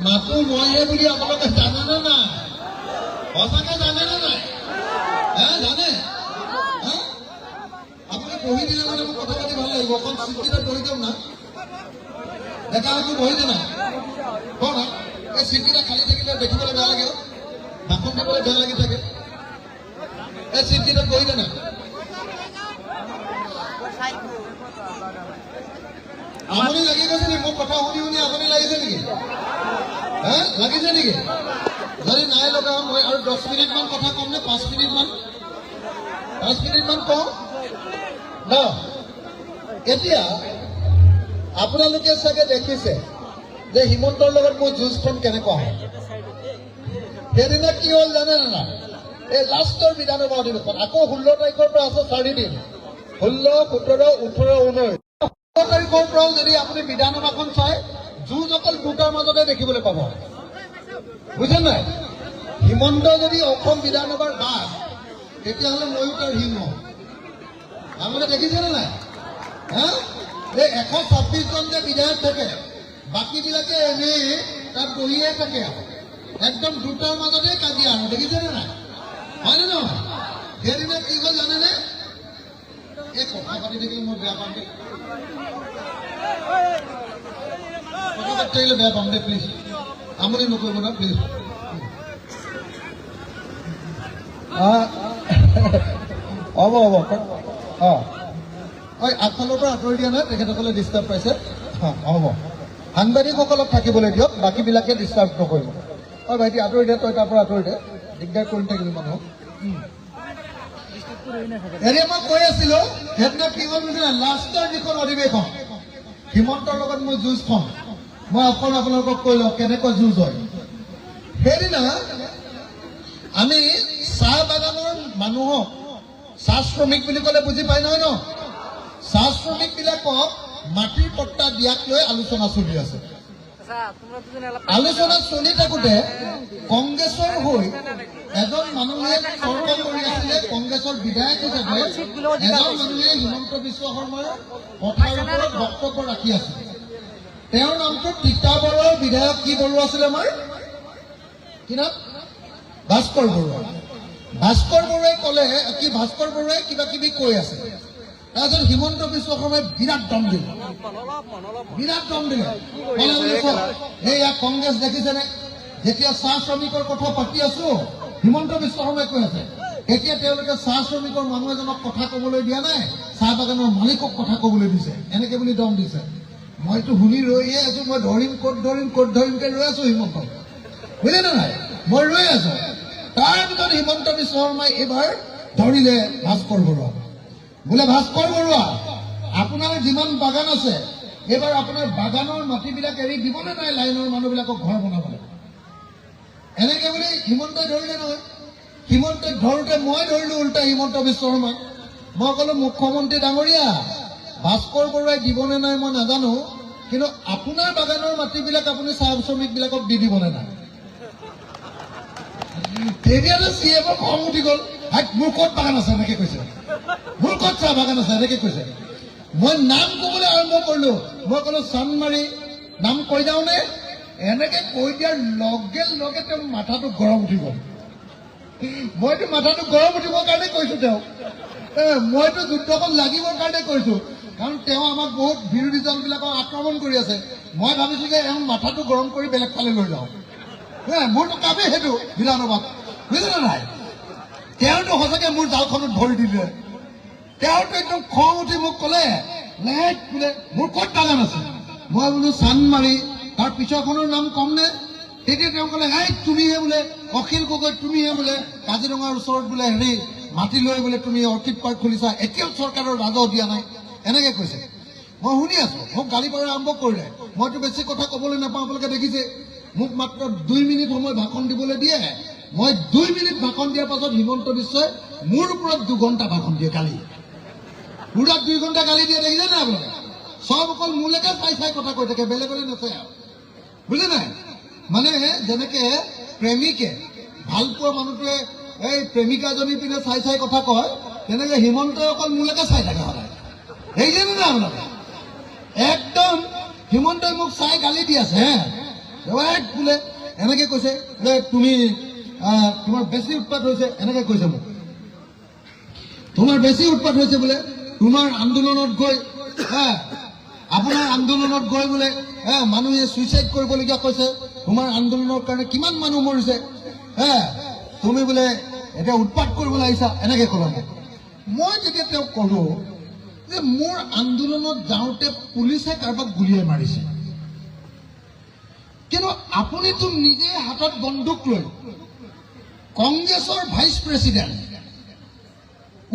মাতো মইহে বুলি আপোনালোকে জানেনে নাই? সঁচাকে জানেনে নাই? জানে? আপুনি বহি দিলে মানে মোক কথা পাতি ভাল লাগিব। অকণ চিটকেইটাত বহি দিয়ক না। ডেকা হয়তো বহি দিয়ে নাই কওঁ না। এই চিটকেইটা খালী থাকিলে দেখিবলৈ বেয়া লাগে, ভাষণ দিবলৈ বেয়া লাগি থাকে। এই চিটকেইটাত বহি দিয়ে নাই। আমনি লাগি গৈছে নেকি? মোৰ কথা শুনি শুনি আমনি লাগিছে নেকি? লাগিছে নেকি? যদি নাই লগা মই আৰু 10 মিনিটমান কথা কম নে? 5 মিনিটমান 5 মিনিটমান কওঁ ন। এতিয়া আপোনালোকে চাগে দেখিছে যে হিমন্তৰ লগত মোৰ যুঁজখন কেনেকুৱা হয়। সেইদিনা কি হ'ল জানে নে নাই? এই লাষ্টৰ বিধানসভা অধিৱেশন আকৌ 16 তাৰিখৰ পৰা আছে 4 দিন। 16, 17, 18, 19 তাৰিখৰ পৰা যদি আপুনি বিধানসভাখন চাই, যুঁজ অকল দুটাৰ মাজতে দেখিবলৈ পাব। বুজিছে নাই? হিমন্ত যদি অসম বিধানসভাৰ বাঘ, তেতিয়াহ'লে ময়ো তাৰ সিংহ। আপোনালোকে দেখিছেনে নাই? এই 126জন যে বিধায়ক থাকে, বাকীবিলাকে এনেই তাত বহিয়ে থাকে। একদম দুটাৰ মাজতে কাজিয়া আৰু দেখিছেনে নাই? হয়নে নহয়? সেইদিনা কি হ'ল জানেনে? এই কথা পাতি থাকিলে মই বেয়া পাম দেই। কথা পাতি থাকিলে বেয়া পাম দেই, প্লিজ। আমনি নকৰিব না, প্লিজ। হ'ব আগফালৰ পৰা আঁতৰি দিয়া নাই, তেখেতসকলে ডিষ্টাৰ্ব পাইছে। হ'ব, সাংবাদিকসকলক থাকিবলৈ দিয়ক, বাকীবিলাকে ডিষ্টাৰ্ব নকৰিব। ভাইটি আঁতৰি দে, তই তাৰ পৰা আঁতৰি দে, দিগদাৰ কৰি থাকিবি মানুহক। হেৰি মই কৈ আছিলো, সেইদিনা কি হ'ল বুজিলে? লাষ্টৰ যিখন অধিৱেশন, হিমন্তৰ লগত মই যুঁজখন, মই অকণ আপোনালোকক কৈ লওঁ কেনেকুৱা যুঁজ হয়। সেইদিনা আমি চাহ বাগানৰ মানুহক, চাহ শ্ৰমিক বুলি ক'লে বুজি পাই নহয় ন? চাহ শ্ৰমিকবিলাকক মাটিৰ পট্টা দিয়াক লৈ আলোচনা চলি আছে। আলোচনা চলি থাকোঁতে কংগ্ৰেছৰ হৈ এজন মানুহে তৰ্ক কৰি আছিলে। কংগ্ৰেছৰ বিধায়ক হিচাপে এজন মানুহে হিমন্ত বিশ্ব শৰ্মাৰ কথাৰ ওপৰত বক্তব্য ৰাখি আছিলে। তেওঁৰ নামটো তিতাবৰৰ বিধায়ক কি বৰুৱা আছিলে আমাৰ? কি নাম? ভাস্কৰ বৰুৱা। ভাস্কৰ বৰুৱাই ক'লে কি, ভাস্কৰ বৰুৱাই কিবা কিবি কৈ আছে। তাৰপিছত হিমন্ত বিশ্ব শৰ্মাই বিৰাট দম দিলে, বিৰাট দম দিলে। এয়া কংগ্ৰেছ দেখিছেনে? যেতিয়া চাহ শ্ৰমিকৰ কথা পাতি আছো, হিমন্ত বিশ্ব শৰ্মাই কৈ আছে এতিয়া তেওঁলোকে চাহ শ্ৰমিকৰ মানুহ এজনক কথা ক'বলৈ দিয়া নাই, চাহ বাগানৰ মালিকক কথা ক'বলৈ দিছে, এনেকে বুলি দম দিছে। মইতো শুনি ৰৈয়ে আছো, মই ধৰিম ক'ত ধৰিমকে ৰৈ আছো হিমন্ত, বুজিলে নাই? মই ৰৈ আছো। তাৰপিছত হিমন্ত বিশ্ব শৰ্মাই এইবাৰ ধৰিলে ভাস্কৰ বৰুৱা। বোলে ভাস্কৰ বৰুৱা, আপোনাৰ যিমান বাগান আছে, এইবাৰ আপোনাৰ বাগানৰ মাটিবিলাক এৰি দিবনে নাই লাইনৰ মানুহবিলাকক ঘৰ বনাবলৈ? এনেকে বুলি হিমন্তই ধৰিলে নহয়। হিমন্তই ধৰোঁতে মই ধৰিলো উল্টা হিমন্ত বিশ্ব শৰ্মাক। মই ক'লো, মুখ্যমন্ত্ৰী ডাঙৰীয়া, ভাস্কৰ বৰুৱাই দিবনে নাই মই নাজানো, কিন্তু আপোনাৰ বাগানৰ মাটিবিলাক আপুনি চাহ শ্ৰমিকবিলাকক দি দিবনে নাই? তেতিয়াতো CMৰ খং উঠি গ'ল। মোৰ ক'ত বাগান আছে এনেকে কৈছে, মোৰ ক'ত চাহ বাগান আছে এনেকে কৈছে। মই নাম ক'বলৈ আৰম্ভ কৰিলো। মই ক'লো চানমাৰি, নাম কৈ যাওঁনে? এনেকে কৈ দিয়াৰ লগে লগে তেওঁ মাথাটো গৰম উঠি গ'ল। মইতো মাথাটো গৰম উঠিবৰ কাৰণে কৈছো তেওঁক, মইতো যুদ্ধখন লাগিবৰ কাৰণে কৈছো, কাৰণ তেওঁ আমাক বহুত বিৰোধী দলবিলাকক আক্ৰমণ কৰি আছে। মই ভাবিছো যে এওঁ মাথাটো গৰম কৰি বেলেগ ফালে লৈ যাওঁ। মোৰতো কামেই সেইটো বিধানসভাত, বুজিলে নাই? তেওঁতো সঁচাকে মোৰ জালখনত ভৰি দিলে। তেওঁতো একদম খং উঠি মোক ক'লে, বোলে মোৰ ক'ত বাগান আছে? মই বোলো চানমাৰি, তাৰ পিছৰখনৰ নাম কমনে? তেতিয়া তেওঁ ক'লে, তুমিহে বোলে অখিল গগৈ, তুমিহে বোলে কাজিৰঙাৰ ওচৰত বোলে হেৰি মাটি লৈ বোলে তুমি অৰ্কিড পাৰ্ক খুলিছা, এতিয়াও চৰকাৰৰ ৰাজহ দিয়া নাই, এনেকে কৈছে। মই শুনি আছো, মোক গালি পাৰা আৰম্ভ কৰিলে। মইতো বেছি কথা ক'বলৈ নাপাওঁ, আপোনালোকে দেখিছে। মোক মাত্ৰ 2 মিনিট সময় ভাষণ দিবলৈ দিয়ে। মই 2 মিনিট ভাষণ দিয়াৰ পাছত হিমন্ত বিশ্বই মোৰ ওপৰত 2 ঘণ্টা ভাষণ দিয়ে, গালি পুৰা 2 ঘণ্টা গালি দিয়ে। দেখিছে নাই আপোনালোকে? সব অকল মোলৈকে চাই কথা কৈ থাকে, বেলেগলৈ নাচায় আৰু, বুজিলে নাই? মানে যেনেকে প্ৰেমিকে, ভাল পোৱা মানুহটোৱে এই প্ৰেমিকাজনী পিনে চাই কথা কয়, তেনেকে হিমন্তই অকল মোলৈকে চাই থাকে সদায়। দেখিছে নাই আপোনালোকে? একদম হিমন্তই মোক চাই গালি দি আছে। বোলে এনেকে কৈছে যে তুমি তোমাৰ বেছি উৎপাত হৈছে, এনেকে কৈছে মোক। তোমাৰ বেছি উৎপাত হৈছে বোলে, তোমাৰ আন্দোলনত গৈ আপোনাৰ আন্দোলনত গৈ বোলে মানুহে ছুইচাইড কৰিবলগীয়া কৈছে, তোমাৰ আন্দোলনৰ কাৰণে কিমান মানুহ মৰিছে, তুমি বোলে এতিয়া উৎপাত কৰিবলৈ আহিছা, এনেকে ক'লে মোক। মই তেতিয়া তেওঁক কলো যে মোৰ আন্দোলনত যাওঁতে পুলিচে কাৰোবাক গুলিয়াই মাৰিছে, কিন্তু আপুনিতো নিজে হাতত বন্দুক লৈ কংগ্ৰেছৰ ভাইচ প্ৰেচিডেণ্ট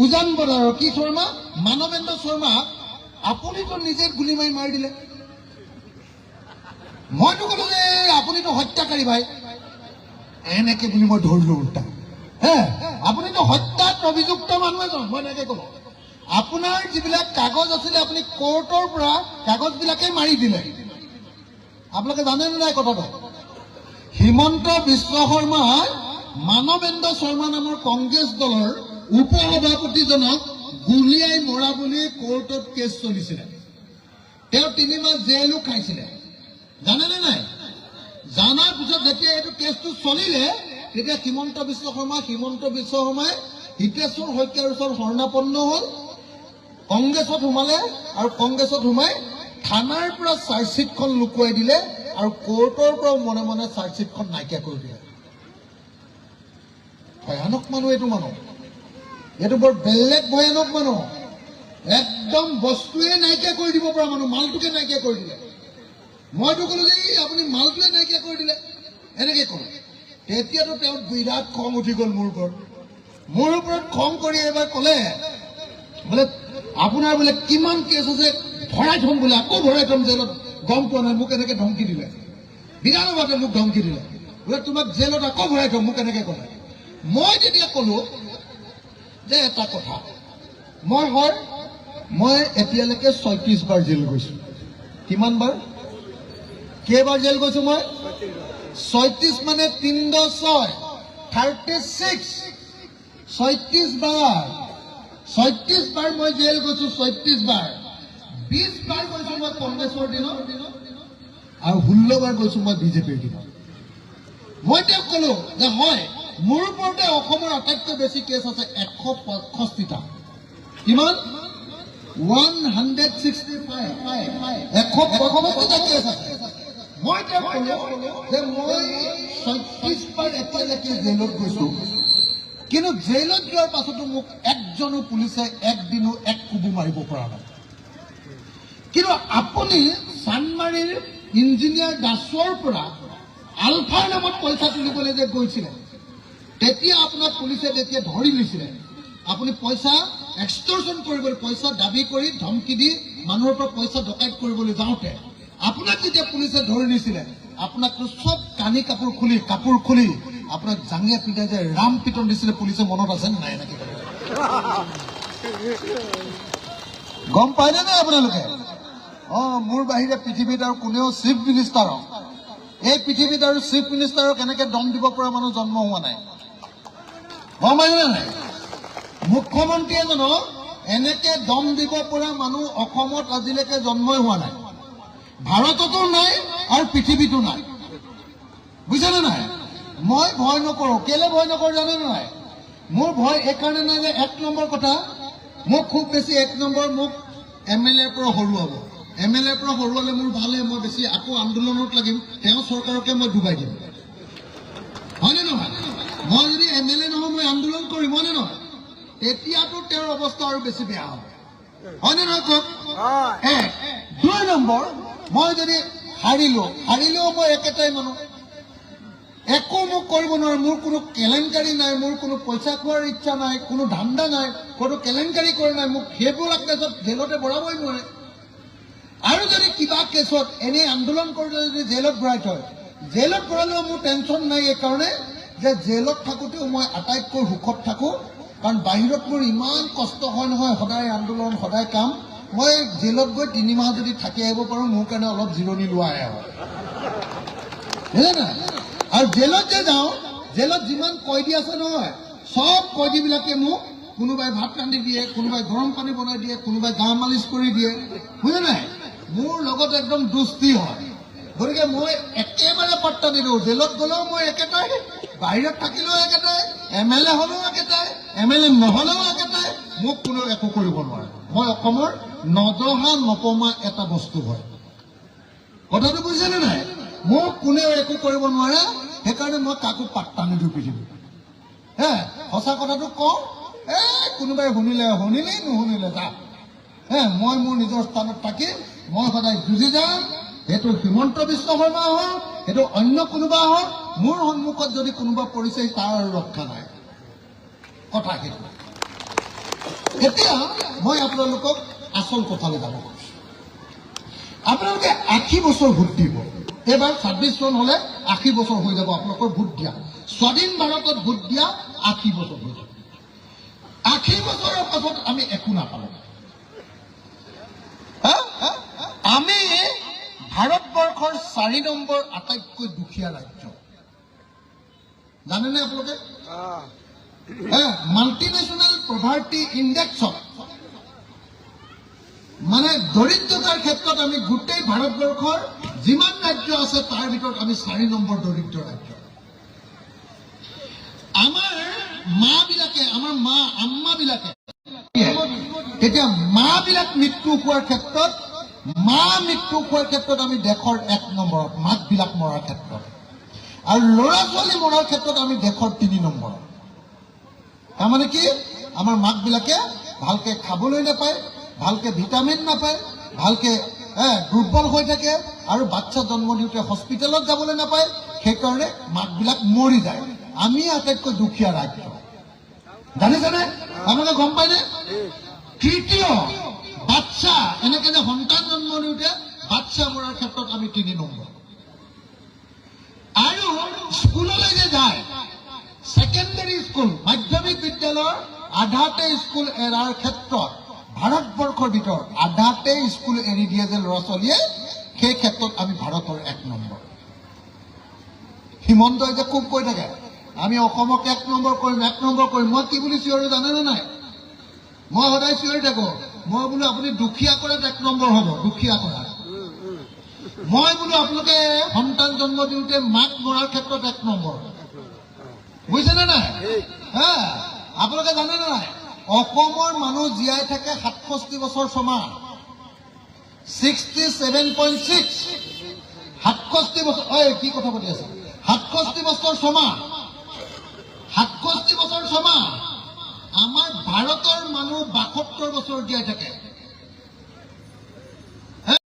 উজান বজাৰৰ কি শৰ্মা, মানৱেন্দ্ৰ শৰ্মাক আপুনিতো নিজে গুলি মাৰি দিলে। মইতো কলো যে আপুনিতো হত্যাকাৰী ভাই, এনেকে বুলি মই ধৰিলো উল্টা। আপুনিতো হত্যাত অভিযুক্ত মানুহ এজন, মই এনেকে কলো। আপোনাৰ যিবিলাক কাগজ আছিলে আপুনি কোৰ্টৰ পৰা কাগজবিলাকে মাৰি দিলে। আপোনালোকে জানেনে নাই কথাটো? হিমন্ত বিশ্ব শৰ্মাই মানৱেন্দ্ৰ শৰ্মা নামৰ কংগ্ৰেছ দলৰ উপ সভাপতিজনক গুলিয়াই মৰা বুলি কোৰ্টত কেছ চলিছিলে। তেওঁ 3 মাহ জেলো খাইছিলে, জানেনে নাই? জানাৰ পিছত যেতিয়া এইটো কেছটো চলিলে তেতিয়া হিমন্ত বিশ্ব শৰ্মাই হিতেশ্বৰ শইকীয়াৰ ওচৰত শৰণাপন্ন হ'ল, কংগ্ৰেছত সোমালে আৰু কংগ্ৰেছত সোমাই থানাৰ পৰা চাৰ্জশ্বিটখন লুকুৱাই দিলে আৰু কোৰ্টৰ পৰাও মনে মনে চাৰ্জশ্বিটখন নাইকিয়া কৰি দিলে। ভয়ানক মানুহ এইটো মানুহ, এইটো বৰ বেলেগ ভয়ানক মানুহ, একদম বস্তুৱে নাইকিয়া কৰি দিব পৰা মানুহ, মালটোকে নাইকিয়া কৰি দিলে। মইতো কলো যে আপুনি মালটোৱে নাইকিয়া কৰি দিলে, এনেকে কলো। তেতিয়াতো তেওঁৰ বিৰাট খং উঠি গ'ল মোৰ ওপৰত খং কৰি এবাৰ ক'লে বোলে আপোনাৰ বোলে কিমান কেছ আছে ভৰাই থম বোলে, আকৌ ভৰাই থম জেলত, গম পোৱা নাই, মোক এনেকে ধমকি দিলে। বিধানসভাতে মোক ধমকি দিলে বোলে তোমাক জেলত আকৌ ভৰাই থম, মোক এনেকে ক'লে। মই তেতিয়া ক'লো যে এটা কথা, মই এতিয়ালৈকে 36 বাৰ জেল গৈছো। কিমান বাৰ, কেইবাৰ জেল গৈছো মই? 36 মানে 3×6 36, 36 বাৰ মই জেল গৈছো। 36 বাৰ, 20 বাৰ গৈছো মই কংগ্ৰেছৰ দিনত আৰু 16 বাৰ গৈছো মই বিজেপিৰ দিনত। মই তেওঁক ক'লো যে হয়, মোৰ ওপৰতে অসমৰ আটাইতকৈ বেছি কেছ আছে, 165টা। কিমান? 165টা কেছ আছে। মই তেওঁক ক'লো যে মই 36 বাৰ এতিয়ালৈকে জেলত গৈছো, কিন্তু জেলত যোৱাৰ পাছতো মোক একজনো পুলিচে একদিনো এক কোবো মাৰিব পৰা নাই। কিন্তু আপুনি চানমাৰীৰ ইঞ্জিনিয়াৰ দাসৰ পৰা আলফাৰ নামত পইচা তুলিবলৈ যে গৈছিলে, তেতিয়া আপোনাক পুলিচে যেতিয়া ধৰি লৈছিলে, আপুনি পইচা এক্সটৰ্চন কৰিবলৈ, পইচা দাবী কৰি ধমকি দি মানুহৰ পৰা পইচা ডকাইত কৰিবলৈ যাওঁতে আপোনাক যেতিয়া পুলিচে ধৰি নিছিলে, আপোনাক চব কানি কাপোৰ খুলি আপোনাক জাঙিয়া পিটাই যে ৰাম পিটন দিছিলে পুলিচে, মনত আছে নাই? এনেকে গম পাইনে নাই আপোনালোকে? মোৰ বাহিৰে পৃথিৱীত আৰু কোনেও চিফ মিনিষ্টাৰক, এই পৃথিৱীত আৰু চিফ মিনিষ্টাৰক এনেকে দম দিব পৰা মানুহ জন্ম হোৱা নাই। গম পাইনে নাই? মুখ্যমন্ত্ৰী এজনক এনেকে দম দিব পৰা মানুহ অসমত আজিলৈকে জন্মই হোৱা নাই, ভাৰততো নাই আৰু পৃথিৱীতো নাই। বুজিছেনে নাই? মই ভয় নকৰো। কেলে ভয় নকৰো জানেনে নাই? মোৰ ভয় এইকাৰণে নাই যে 1 নম্বৰ কথা, মোক খুব বেছি 1 নম্বৰ মোক MLAৰ পৰা হৰুৱাব। MLAৰ পৰা হৰুৱালে মোৰ ভালে, মই বেছি আকৌ আন্দোলনত লাগিম, তেওঁ চৰকাৰকে মই ডুবাই দিম, হয়নে নহয়? মই যদি MLA নহয় মই আন্দোলন কৰিম, হয়নে নহয়? তেতিয়াতো তেওঁৰ অৱস্থা আৰু বেছি বেয়া হ'ব, হয়নে নহয় কওক? 2 নম্বৰ, মই যদি হাৰিলেও মই একেটাই মানুহ, একো মোক কৰিব নোৱাৰো। মোৰ কোনো কেলেংকাৰী নাই, মোৰ কোনো পইচা খোৱাৰ ইচ্ছা নাই, কোনো ধান্দা নাই, কোনো কেলেংকাৰী কৰা নাই, মোক সেইবোৰ কেছত জেলতে ভৰাবই নোৱাৰে। আৰু যদি কিবা কেছত এনেই আন্দোলন কৰোঁতে যদি জেলত ভৰাই থয়, জেলত ভৰালেও মোৰ টেনশ্যন নাই, এইকাৰণে যে জেলত থাকোঁতেও মই আটাইতকৈ সুখত থাকোঁ, কাৰণ বাহিৰত মোৰ ইমান কষ্ট হয় নহয়, সদায় আন্দোলন, সদায় কাম। মই জেলত গৈ 3 মাহ যদি থাকি আহিব পাৰোঁ, মোৰ কাৰণে অলপ জিৰণি লোৱাহে হয়, বুজিলে নাই? আৰু জেলত যে যাওঁ, জেলত যিমান কয়দী আছে নহয়, সব কয়দীবিলাকে মোক কোনোবাই ভাত ৰান্ধি দিয়ে, কোনোবাই গৰম পানী বনাই দিয়ে, কোনোবাই গা মালিচ কৰি দিয়ে, বুজিলে নাই? মোৰ লগত একদম দুস্তি হয়, গতিকে মই একেবাৰে পাত্তা নিদিওঁ। জেলত গ'লেও মই একেটাই, বাহিৰত থাকিলেও একেটাই, MLA হ'লেও একেটাই, MLA নহ'লেও একেটাই, মোক কোনেও একো কৰিব নোৱাৰে। মই অসমৰ নজহা নপমা এটা বস্তু হয়। কথাটো বুজিছেনে নাই? মোক কোনেও একো কৰিব নোৱাৰে, সেইকাৰণে মই কাকো পাত্তা নিদিওঁ পৃথিৱীত। সঁচা কথাটো কওঁ, কোনোবাই শুনিলেই নুশুনিলে যা। মই মোৰ নিজৰ স্থানত থাকি মই সদায় যুঁজি যাম। সেইটো হিমন্ত বিশ্ব শৰ্মা হওক, সেইটো অন্য কোনোবা হওক, মোৰ সন্মুখত যদি কোনোবা পৰিছে তাৰ আৰু ৰক্ষা নাই। কথা সেইটো। এতিয়া মই আপোনালোকক আচল কথালৈ যাব খুজিছোঁ। আপোনালোকে 80 বছৰ ভোট দিব। এইবাৰ 26 চন হ'লে 80 বছৰ হৈ যাব আপোনালোকৰ ভোট দিয়া। স্বাধীন ভাৰতত ভোট দিয়া 80 বছৰ হৈ যাব। 80 বছৰৰ পাছত আমি একো নাপালোঁ। আমি ভাৰতবৰ্ষৰ 4 নম্বৰ আটাইতকৈ দুখীয়া ৰাজ্য। জানেনে আপোনালোকে? মাল্টিনেশ্যনেল পভাৰ্টি ইণ্ডেক্সত মানে দৰিদ্ৰতাৰ ক্ষেত্ৰত আমি গোটেই ভাৰতবৰ্ষৰ যিমান ৰাজ্য আছে তাৰ ভিতৰত আমি 4 নম্বৰ দৰিদ্ৰ ৰাজ্য। আমাৰ মাবিলাকে, আমাৰ আম্মাবিলাকে তেতিয়া মাবিলাক মৃত্যু হোৱাৰ ক্ষেত্ৰত, আমি দেশৰ 1 নম্বৰত, মাকবিলাক মৰাৰ ক্ষেত্ৰত। আৰু ল'ৰা ছোৱালী মৰাৰ ক্ষেত্ৰত আমি দেশৰ 3 নম্বৰত। তাৰমানে কি, আমাৰ মাকবিলাকে ভালকে খাবলৈ নাপায়, ভালকে ভিটামিন নাপায়, ভালকে দুৰ্বল হৈ থাকে, আৰু বাচ্চা জন্ম দিওঁতে হস্পিটেলত যাবলৈ নাপায়, সেইকাৰণে মাকবিলাক মৰি যায়। আমি আটাইতকৈ দুখীয়া ৰাজ্য। জানিছেনে? আপোনালোকে গম পায়নে? তৃতীয় বাচ্চা, এনেকে যে সন্তান জন্ম দিওঁতে বাচ্চা মৰাৰ ক্ষেত্ৰত আমি 3 নম্বৰ। আৰু স্কুললৈ যে যায়, ছেকেণ্ডাৰী স্কুল, মাধ্যমিক বিদ্যালয়ৰ আধাতে স্কুল এৰাৰ ক্ষেত্ৰত ভাৰতবৰ্ষৰ ভিতৰত আধাতে স্কুল এৰি দিয়ে যে ল'ৰা ছোৱালীয়ে, সেই ক্ষেত্ৰত আমি ভাৰতৰ 1 নম্বৰ। হিমন্তই যে খুব কৈ থাকে আমি অসমক 1 নম্বৰ কৰিম, 1 নম্বৰ কৰিম। মই কি বুলি চিঞৰো জানেনে নাই? মই সদায় চিঞৰি থাকো, মই বোলো আপুনি দুখীয়া কৰাত 1 নম্বৰ হ'ব, দুখীয়া কৰাত। মই বোলো আপোনালোকে সন্তান জন্ম দিওঁতে মাক মৰাৰ ক্ষেত্ৰত 1 নম্বৰ। বুজিছেনে নাই? আপোনালোকে জানেনে নাই? অসমৰ মানুহ জীয়াই থাকে 67 বছৰ ছমাহ, 67.6। 67 বছৰ, কি কথা পাতি আছে? 67 বছৰ ছমাহ, 67 বছৰ ছমাহ। আমাৰ ভাৰতৰ মানুহ 72 বছৰ জীয়াই থাকে।